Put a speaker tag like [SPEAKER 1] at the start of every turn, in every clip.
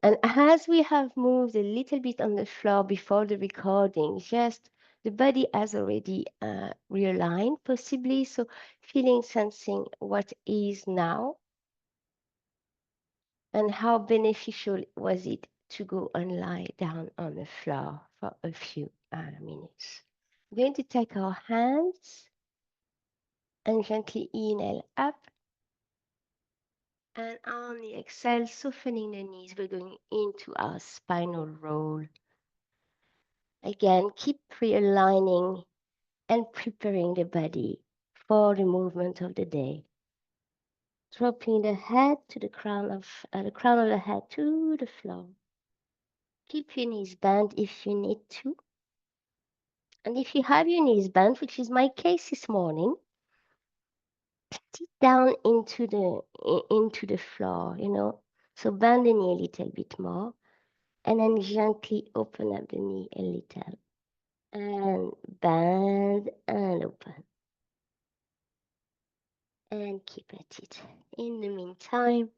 [SPEAKER 1] And as we have moved a little bit on the floor before the recording, just the body has already realigned, possibly. So feeling, sensing what is now and how beneficial was it to go and lie down on the floor for a few minutes. We're going to take our hands and gently inhale up. And on the exhale, softening the knees, we're going into our spinal roll. Again, keep realigning and preparing the body for the movement of the day. Dropping the head to the crown of the head to the floor. Keep your knees bent if you need to. And if you have your knees bent, which is my case this morning, sit down into the floor, So bend the knee a little bit more. And then gently open up the knee a little. And bend and open. And keep at it. In the meantime,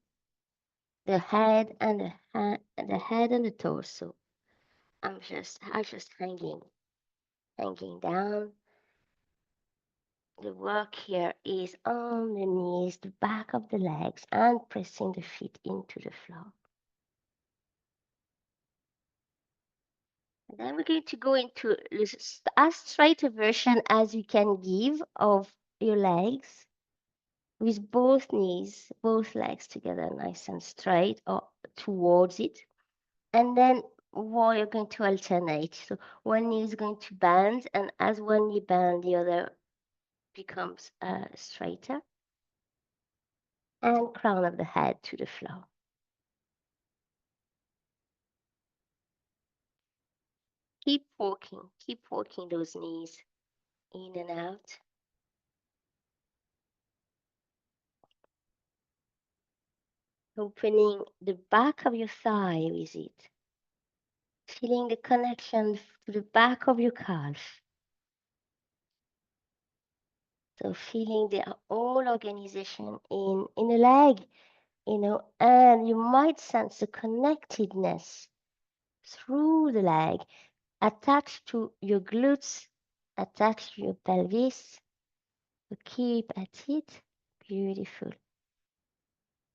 [SPEAKER 1] the head and the torso. I'm just hanging down. The work here is on the knees, the back of the legs, and pressing the feet into the floor. And then we're going to go into as straight a version as you can give of your legs, with both knees, both legs together, nice and straight, or towards it. And then while you're going to alternate. So one knee is going to bend, and as one knee bends, the other becomes straighter. And crown of the head to the floor. Keep walking those knees in and out. Opening the back of your thigh with it. Feeling the connection to the back of your calf. So feeling the whole organization in the leg, and you might sense the connectedness through the leg, attached to your glutes, attached to your pelvis. So keep at it. Beautiful.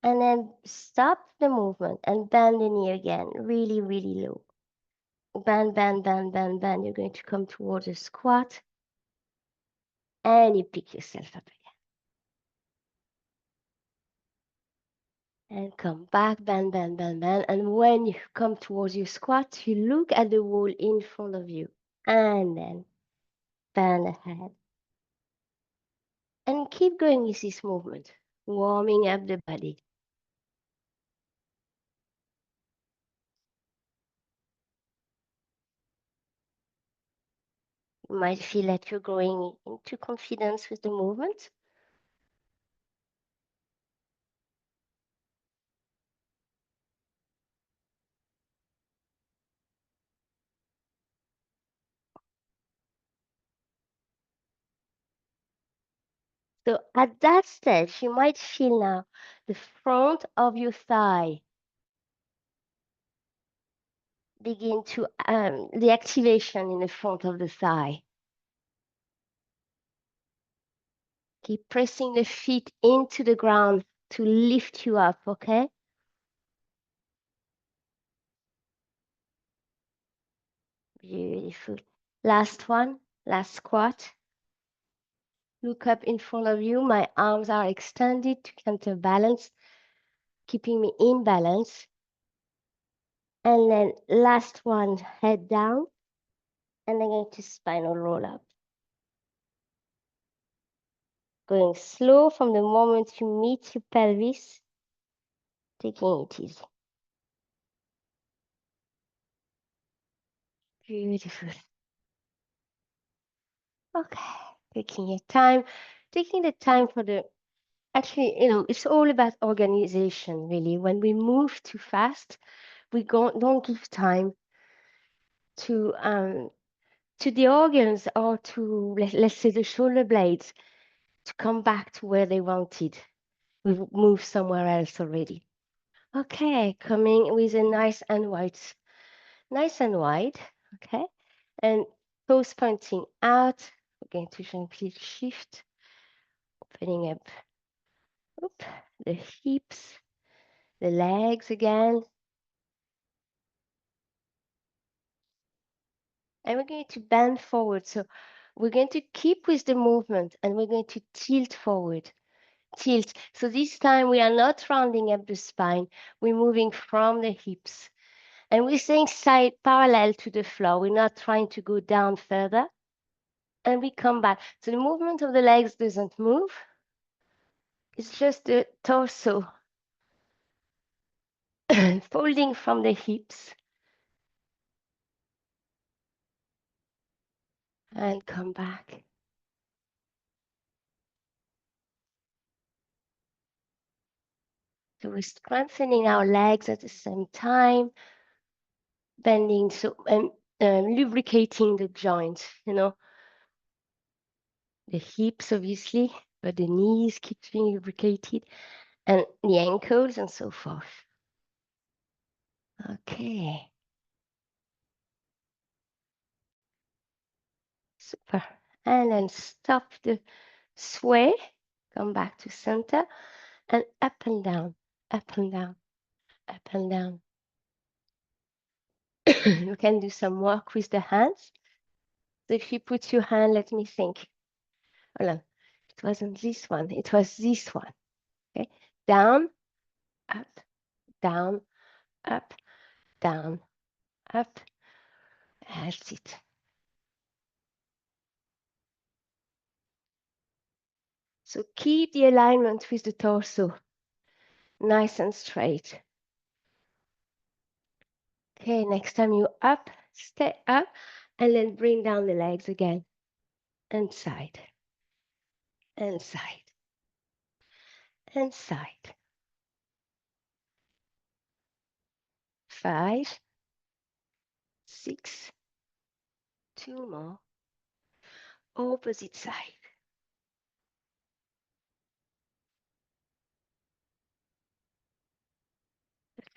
[SPEAKER 1] And then stop the movement and bend the knee again, really, really low. Bend, bend, bend, bend, bend. You're going to come towards a squat. And you pick yourself up again. And come back, bend, bend, bend, bend. And when you come towards your squat, you look at the wall in front of you. And then bend the head. And keep going with this movement, warming up the body. You might feel that you're growing into confidence with the movement. So at that stage, you might feel now the front of your thigh begin to, the activation in the front of the thigh. Keep pressing the feet into the ground to lift you up, okay? Beautiful. Last one, last squat. Look up in front of you. My arms are extended to counterbalance, keeping me in balance. And then last one, head down. And then going to spinal roll up. Going slow from the moment you meet your pelvis, taking it easy. Beautiful. Okay, taking the time for actually, it's all about organization, really. When we move too fast, we don't give time to the organs or to, let's say, the shoulder blades to come back to where they wanted. We've moved somewhere else already. Okay, coming with a nice and wide, okay? And toes pointing out. We're going to gently shift, opening up, oop, the hips, the legs again. And we're going to bend forward. So we're going to keep with the movement and we're going to tilt forward. Tilt. So this time we are not rounding up the spine. We're moving from the hips. And we're staying side parallel to the floor. We're not trying to go down further. And we come back. So the movement of the legs doesn't move. It's just the torso folding from the hips. And come back. So we're strengthening our legs at the same time, bending, so lubricating the joints, the hips obviously, but the knees keep being lubricated, and the ankles and so forth. Okay. Super. And then stop the sway, come back to center, and up and down, up and down, up and down. You can do some work with the hands. So if you put your hand, let me think. Hold on. It wasn't this one, it was this one. Okay. Down, up, down, up, down, up. That's it. So keep the alignment with the torso nice and straight. Okay, next time you up, stay up, and then bring down the legs again. And side, and side, and side. 5, 6, 2 more. Opposite side.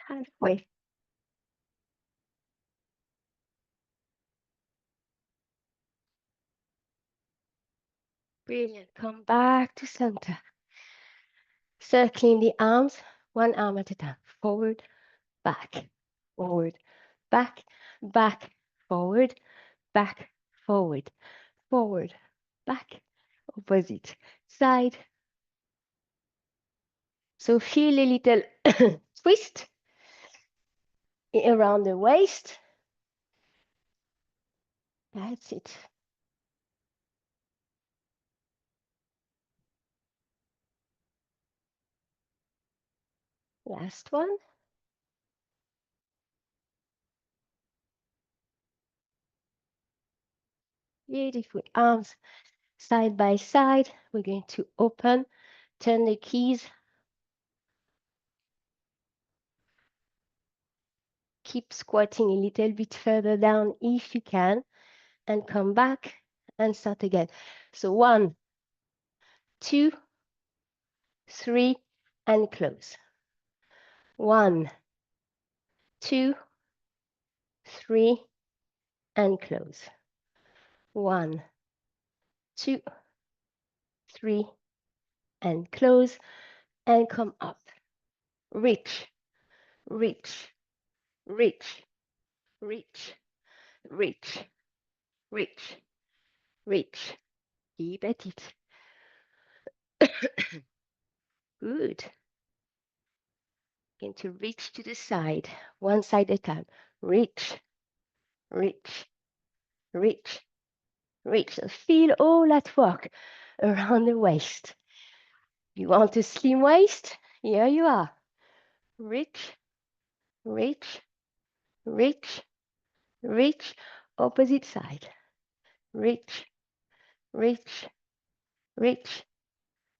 [SPEAKER 1] Halfway. Brilliant. Come back to center. Circling the arms, one arm at a time. Forward, back, forward, back, back, forward, back, forward, forward, back, opposite side. So feel a little twist around the waist. That's it. Last one. Beautiful. Arms side by side. We're going to open, turn the keys. Keep squatting a little bit further down if you can, and come back and start again. So 1, 2, 3, and close. 1, 2, 3, and close. 1, 2, 3, and close, and come up. Reach, reach, reach, reach, reach, reach, reach. Keep at it. Good. Going to reach to the side, one side at a time. Reach, reach, reach, reach. So feel all that work around the waist. You want a slim waist? Here you are. Reach, reach, reach, reach. Opposite side. Reach, reach, reach.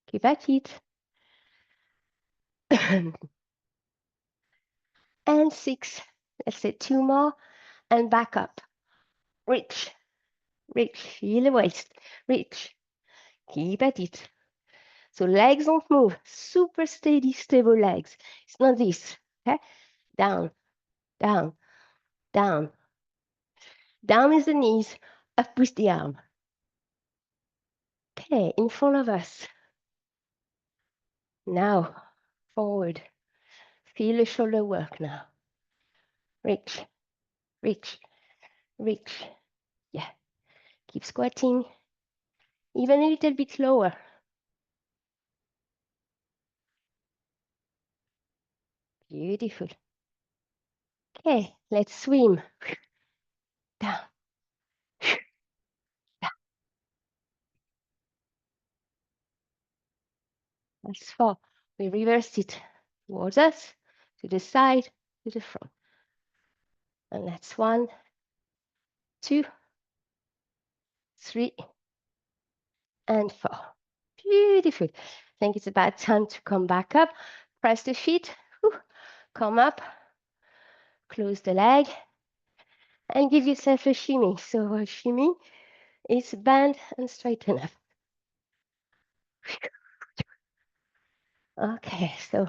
[SPEAKER 1] Keep at it. And 6. Let's say 2 more. And back up. Reach, reach. Feel the waist. Reach. Keep at it. So legs don't move. Super steady, stable legs. It's not this. Okay, down, down, down. Down is the knees, up with the arm. Okay, in front of us. Now, forward. Feel the shoulder work now. Reach, reach, reach. Yeah, keep squatting, even a little bit lower. Beautiful. Okay, let's swim. Down, down. That's four. We reversed it towards us, to the side, to the front. And that's 1, 2, 3, and 4. Beautiful. I think it's about time to come back up. Press the feet. Whew. Come up. Close the leg. And give yourself a shimmy. So a shimmy is bend and straighten up. Okay, so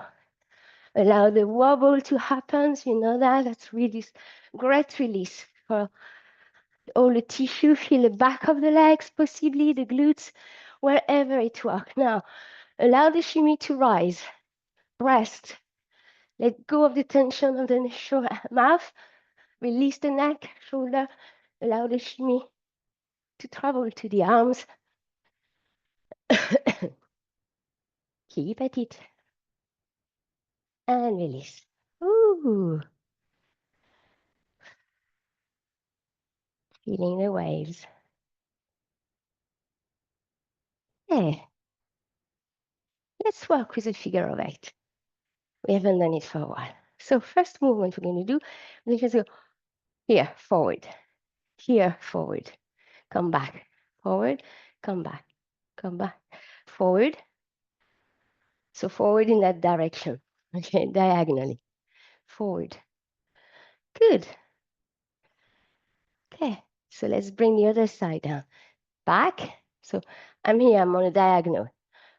[SPEAKER 1] allow the wobble to happen. You know that. That's really great release for all the tissue. Feel the back of the legs, possibly the glutes, wherever it works. Now, allow the shimmy to rise. Rest. Let go of the tension of the mouth. Release the neck, shoulder. Allow the shimmy to travel to the arms. Keep at it. And release. Ooh. Feeling the waves. Yeah. Let's work with a figure of 8. We haven't done it for a while. So first movement we're going to do, we're just go here, forward. Here, forward. Come back. Forward, come back. Come back. Forward. So forward in that direction. Okay, diagonally. Forward. Good. Okay, so let's bring the other side down. Back. So I'm here, I'm on a diagonal.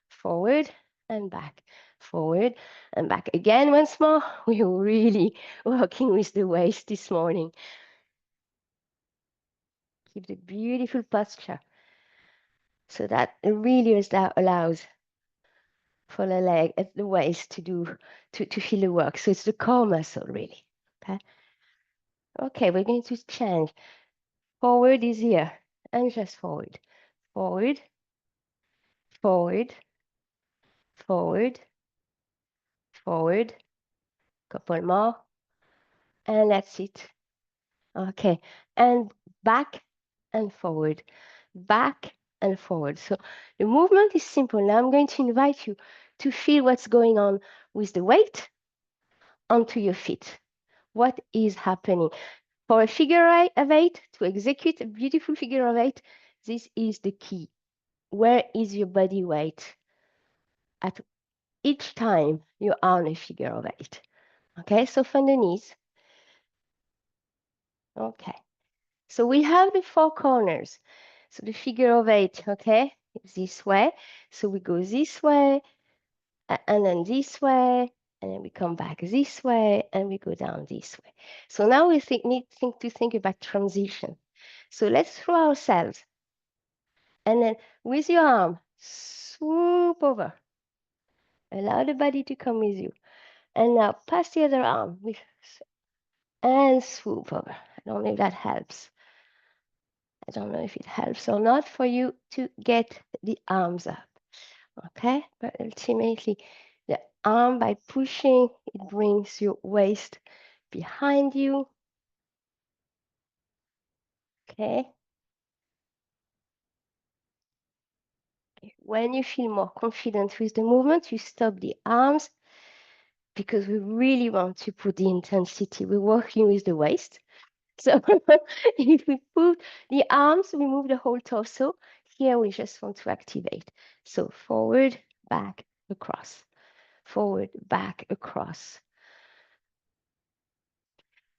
[SPEAKER 1] Forward and back. Forward and back. Again, once more. We're really working with the waist this morning. Keep the beautiful posture. So that really allows for the leg at the waist to feel the work. So it's the core muscle, really. Okay. Okay, we're going to change. Forward is here, and just forward. Forward, forward, forward, forward. Couple more, and that's it. Okay, and back and forward, back and forward. So the movement is simple. Now I'm going to invite you to feel what's going on with the weight onto your feet. What is happening? For a figure of 8, to execute a beautiful figure of 8, this is the key. Where is your body weight at each time you are on a figure of 8? Okay, so from the knees. Okay, so we have the 4 corners. So the figure of 8, okay, is this way. So we go this way, and then this way, and then we come back this way, and we go down this way. So now we need to think about transition. So let's throw ourselves, and then with your arm, swoop over. Allow the body to come with you. And now pass the other arm and swoop over. I don't know if that helps. I don't know if it helps or not for you to get the arms up. Okay, but ultimately the arm, by pushing, it brings your waist behind you. Okay. When you feel more confident with the movement, you stop the arms because we really want to put the intensity. We're working with the waist. So if we put the arms, we move the whole torso. Here we just want to activate. So forward, back, across. Forward, back, across.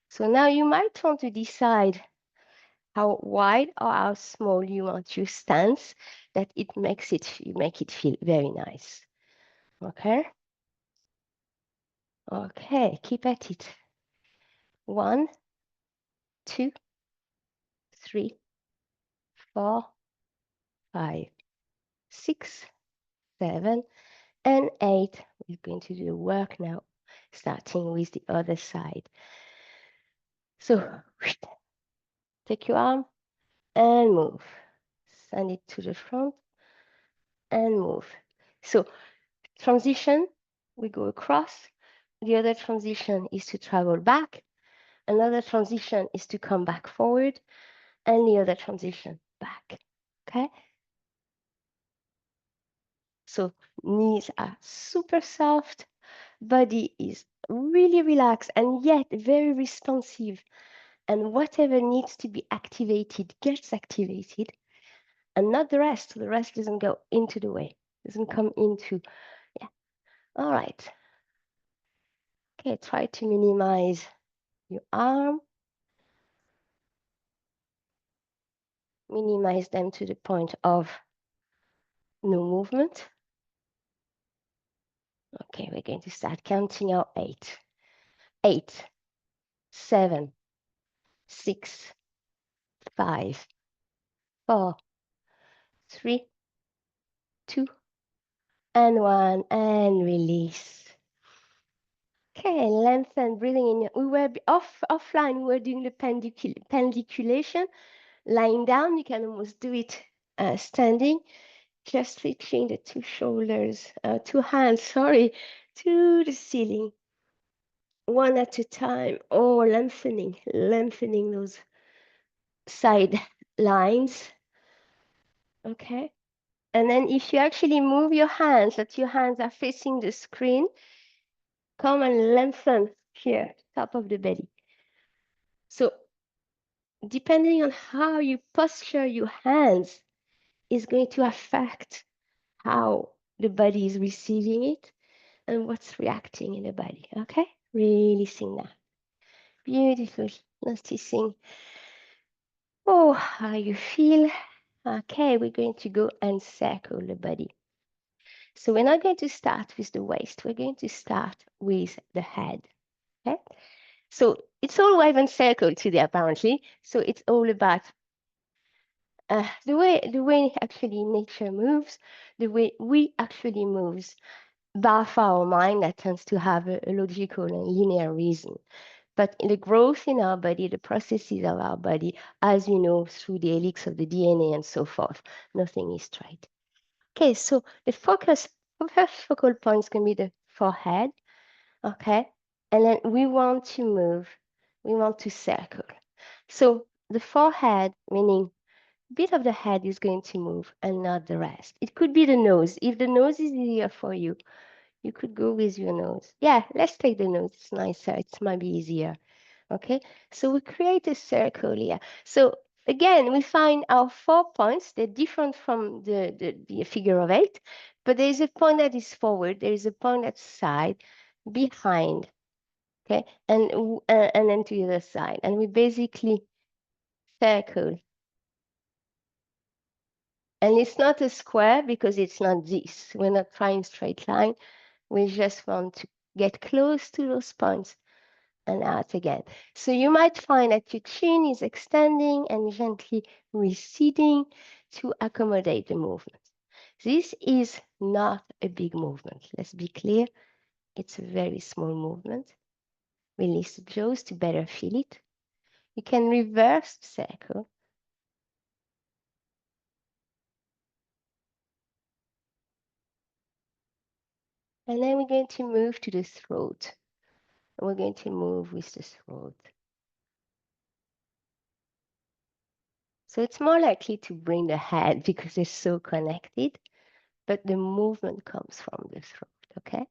[SPEAKER 1] So now you might want to decide how wide or how small you want your stance, that it makes it, you make it feel very nice. Okay? Okay, keep at it. 1, 2, 3, 4, 5, 6, 7, and 8. We're going to do the work now, starting with the other side. So take your arm and move. Send it to the front and move. So transition, we go across. The other transition is to travel back. Another transition is to come back forward. And the other transition back. Okay? So knees are super soft. Body is really relaxed and yet very responsive. And whatever needs to be activated gets activated, and not the rest. The rest doesn't go into the way, doesn't come into. Yeah. All right. Okay, try to minimize your arm, minimize them to the point of no movement. Okay, we're going to start counting out 8. 8, 7, 6, 5, 4, 3, 2, and 1, and release. Okay, lengthen, breathing in. We were offline, we were doing the pendiculation. Lying down, you can almost do it standing, just reaching the two hands, sorry, to the ceiling, one at a time, or lengthening those side lines. Okay. And then if you actually move your hands, that your hands are facing the screen, come and lengthen here, top of the belly. So depending on how you posture your hands is going to affect how the body is receiving it and what's reacting in the body. Okay? Releasing that. Beautiful. Noticing, oh, how you feel. Okay, we're going to go and circle the body. So we're not going to start with the waist. We're going to start with the head. Okay? So it's all wave and circle today, apparently. So it's all about the way actually nature moves, the way we actually moves. Bar for our mind that tends to have a logical and linear reason. But in the growth in our body, the processes of our body, as you know, through the helix of the DNA and so forth, nothing is straight. Okay, so the first focal point is going to be the forehead. Okay, and then we want to circle. So the forehead, meaning bit of the head is going to move and not the rest. It could be the nose. If the nose is easier for you, you could go with your nose. Yeah, let's take the nose. It's nicer. It might be easier. Okay, so we create a circle here. So again, we find our 4 points. They're different from the figure of 8, but there is a point that is forward. There is a point that's side, behind. Okay, and then to the other side. And we basically circle. And it's not a square because it's not this. We're not trying straight line. We just want to get close to those points and out again. So you might find that your chin is extending and gently receding to accommodate the movement. This is not a big movement. Let's be clear. It's a very small movement. Release the jaws to better feel it. You can reverse the circle. And then we're going to move to the throat. And we're going to move with the throat. So it's more likely to bring the head because they're so connected, but the movement comes from the throat, okay?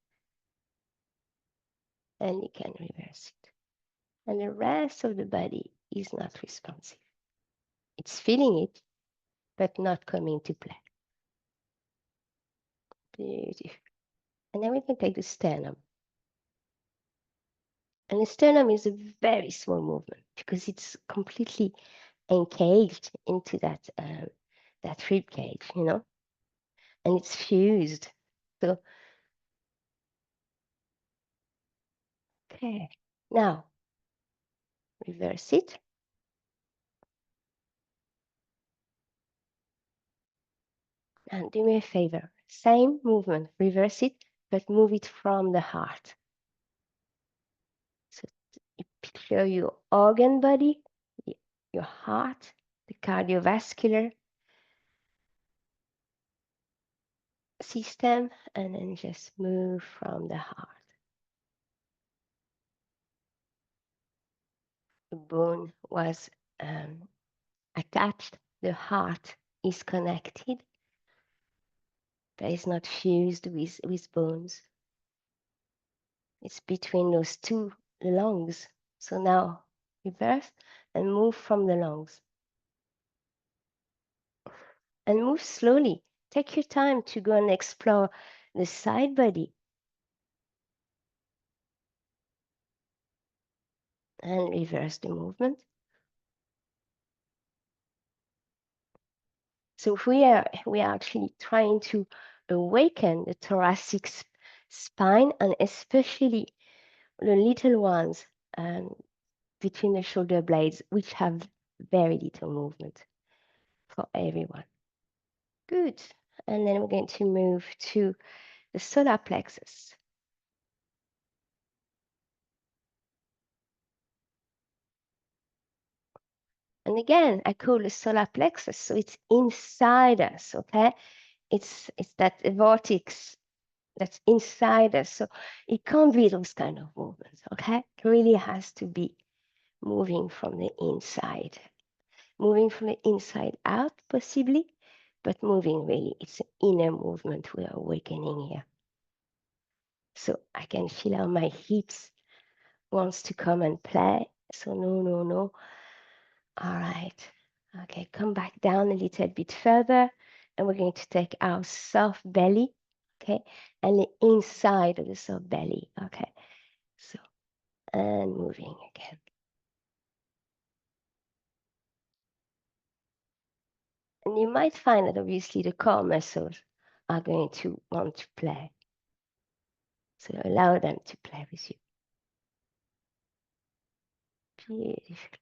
[SPEAKER 1] And you can reverse it. And the rest of the body is not responsive. It's feeling it, but not coming to play. Beautiful. And then we can take the sternum. And the sternum is a very small movement because it's completely encaged into that rib cage, you know, and it's fused. So Okay, now reverse it. And do me a favor, same movement, reverse it, but move it from the heart. So you picture your organ body, your heart, the cardiovascular system, and then just move from the heart. The bone was attached, the heart is connected, but it's not fused with bones. It's between those two lungs. So now reverse and move from the lungs. And move slowly. Take your time to go and explore the side body. And reverse the movement. So we are actually trying to awaken the thoracic spine, and especially the little ones between the shoulder blades, which have very little movement for everyone. Good. And then we're going to move to the solar plexus. And again, I call the solar plexus, so it's inside us, okay? It's that vortex that's inside us. So it can't be those kind of movements, okay? It really has to be moving from the inside. Moving from the inside out, possibly, but moving really, it's an inner movement we are awakening here. So I can feel how my hips wants to come and play. So no, no, no. All right. Okay, come back down a little bit further, and we're going to take our soft belly, okay, and the inside of the soft belly, okay. So, and moving again. And you might find that obviously the core muscles are going to want to play. So allow them to play with you. Beautiful.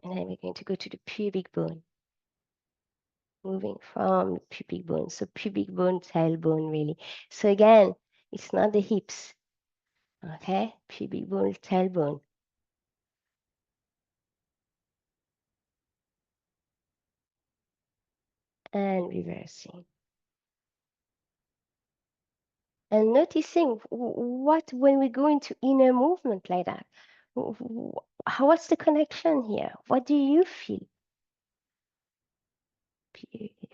[SPEAKER 1] And then we're going to go to the pubic bone. Moving from the pubic bone. So pubic bone, tailbone, really. So again, it's not the hips. Okay, pubic bone, tailbone. And reversing. And noticing what, when we go into inner movement like that, what's the connection here? What do you feel? Beautiful.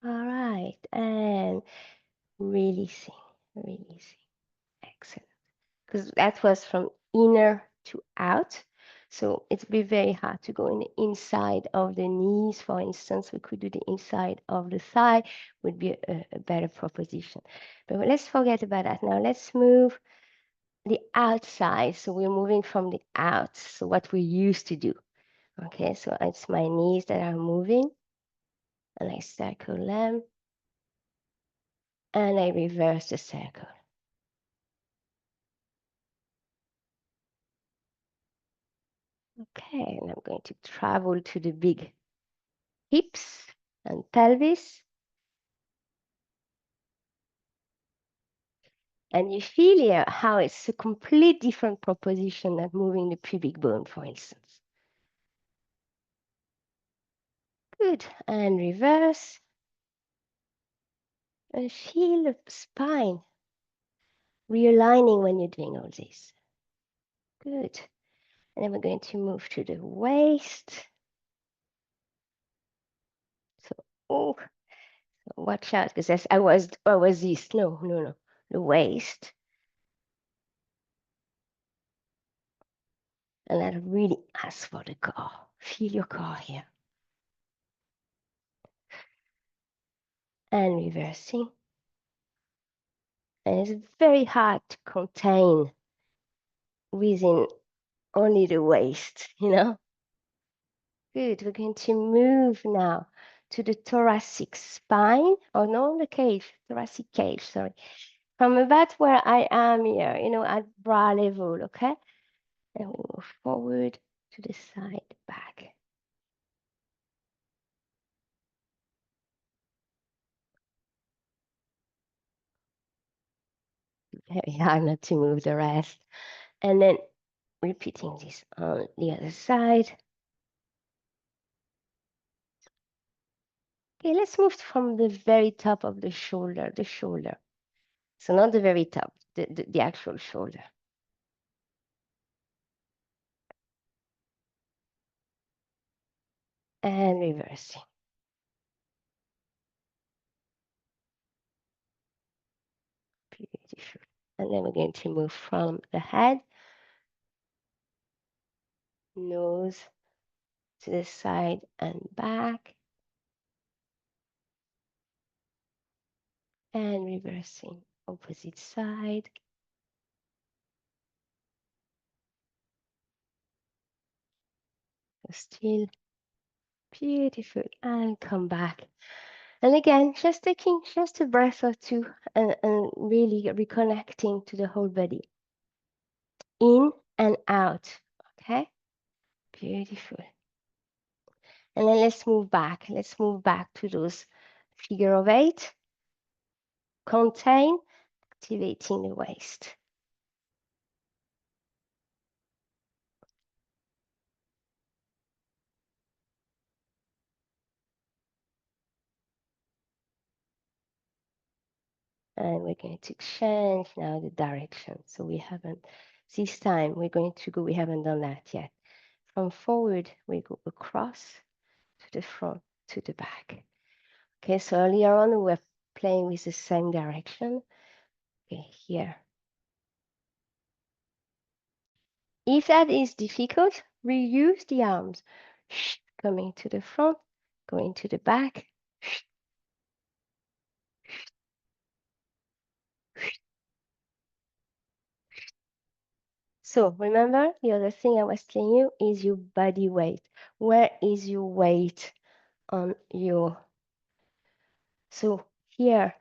[SPEAKER 1] All right, and releasing, releasing. Excellent. Because that was from inner to out. So it's be very hard to go in the inside of the knees, for instance. We could do the inside of the thigh, would be a better proposition. But let's forget about that. Now let's move the outside. So we're moving from the out. So what we used to do. Okay, so it's my knees that are moving. And I circle them. And I reverse the circle. Okay, and I'm going to travel to the big hips and pelvis. And you feel here how it's a complete different proposition than moving the pubic bone, for instance. Good, and reverse. And feel the spine realigning when you're doing all this. Good. And then we're going to move to the waist. So, oh, watch out, because I was this. No, no, no. The waist. And that really asks for the core. Feel your core here. And reversing. And it's very hard to contain within only the waist, you know? Good. We're going to move now to the thoracic spine, or no, the cage, thoracic cage, sorry. from about where I am here, at brow level, okay? And we move forward to the side, back. Very hard not to move the rest. And then repeating this on the other side. Okay, let's move from the very top of the shoulder, So not the very top, the actual shoulder. And reversing. Beautiful. And then we're going to move from the head, nose to the side and back. And reversing, opposite side. Still beautiful. And come back. And again, just taking just a breath or two and really reconnecting to the whole body. In and out. Okay? Beautiful. And then let's move back. Let's move back to those figure of eight. Contain, activating the waist. And we're going to change now the direction. So we haven't, this time we're going to go, we haven't done that yet. From forward, we go across to the front, to the back. Okay, so earlier on, we were playing with the same direction. Okay, here. If that is difficult, reuse the arms. Coming to the front, going to the back. So remember, the other thing I was telling you is your body weight. Where is your weight on your... So here,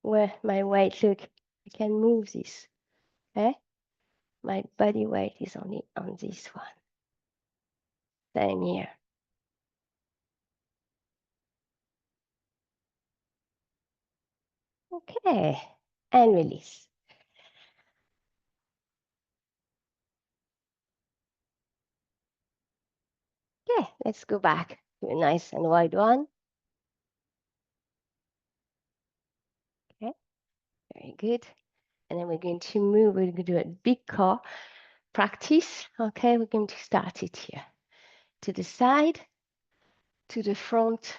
[SPEAKER 1] where my weight, look, I can move this, okay? My body weight is only on this one. Same here. Okay, and release. Okay, let's go back to a nice and wide one. Okay, very good. And then we're going to move, we're going to do a big core practice. Okay, we're going to start it here. To the side, to the front,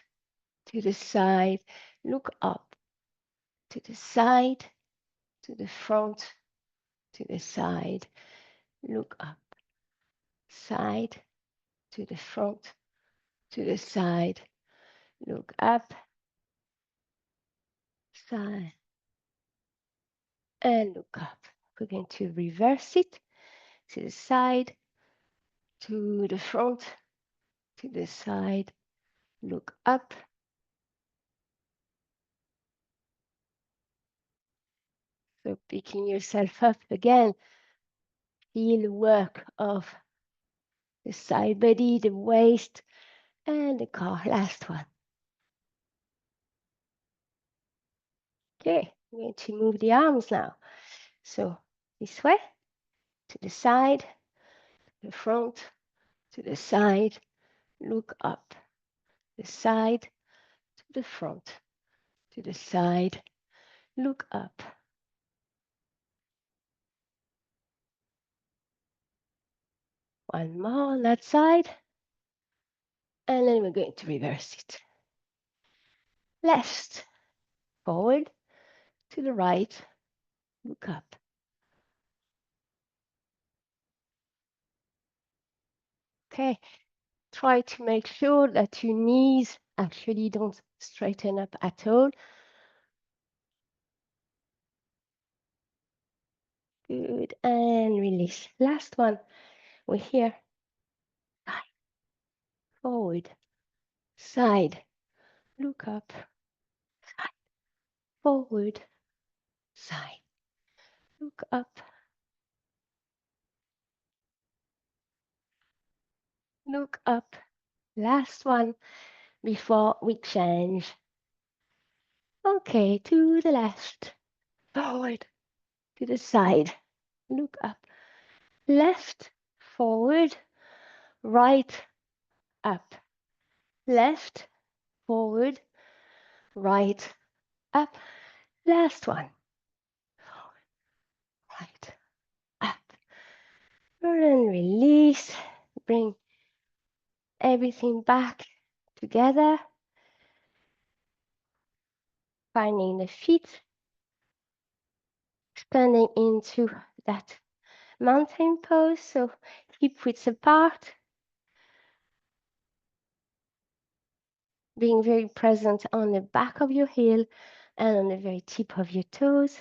[SPEAKER 1] to the side, look up, to the side, to the front, to the side, look up, side, to the front, to the side, look up, side, and look up. We're going to reverse it to the side, to the front, to the side, look up. So picking yourself up again, feel work of the side body, the waist, and the core. Last one. Okay, I'm going to move the arms now. So this way, to the side, the front, to the side, look up, the side, to the front, to the side, look up. One more on that side. And then we're going to reverse it. Left, forward, to the right, look up. Okay, try to make sure that your knees actually don't straighten up at all. Good, and release. Last one, we're here. Side, forward, side, look up, side, forward, side. Look up. Look up. Last one before we change. Okay, to the left. Forward. To the side. Look up. Left, forward, right, up. Left, forward, right, up. Last one. Right, up. And release. Bring everything back together. Finding the feet. Standing into that mountain pose. So hip widths apart. Being very present on the back of your heel and on the very tip of your toes.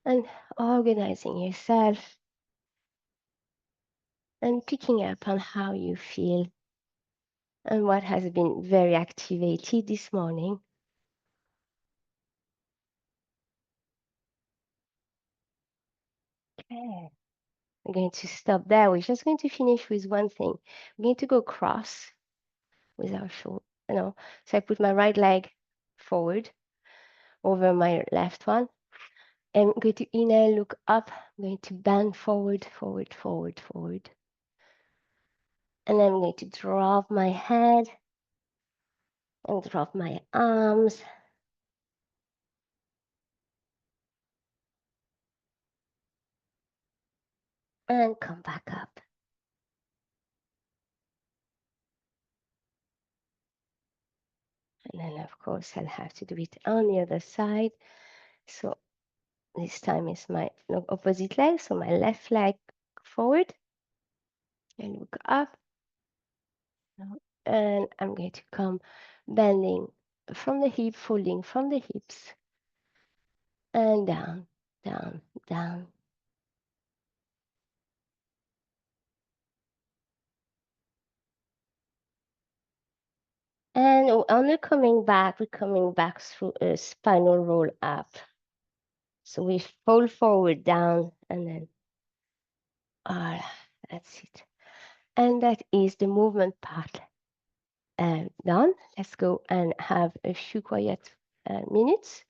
[SPEAKER 1] And organizing yourself and picking up on how you feel and what has been very activated this morning. Okay. I'm going to stop there. We're just going to finish with one thing. We're going to go cross with our shoulder. So I put my right leg forward over my left one. I'm going to inhale, look up. I'm going to bend forward, forward, forward, forward. And then I'm going to drop my head and drop my arms. And come back up. And then, of course, I'll have to do it on the other side. So this time is my opposite leg. So my left leg forward and look up. And I'm going to come bending from the hip, folding from the hips. And down, down, down. And on the coming back, we're coming back through a spinal roll up. So we fold forward, down, and then, that's it. And that is the movement part done. Let's go and have a few quiet minutes.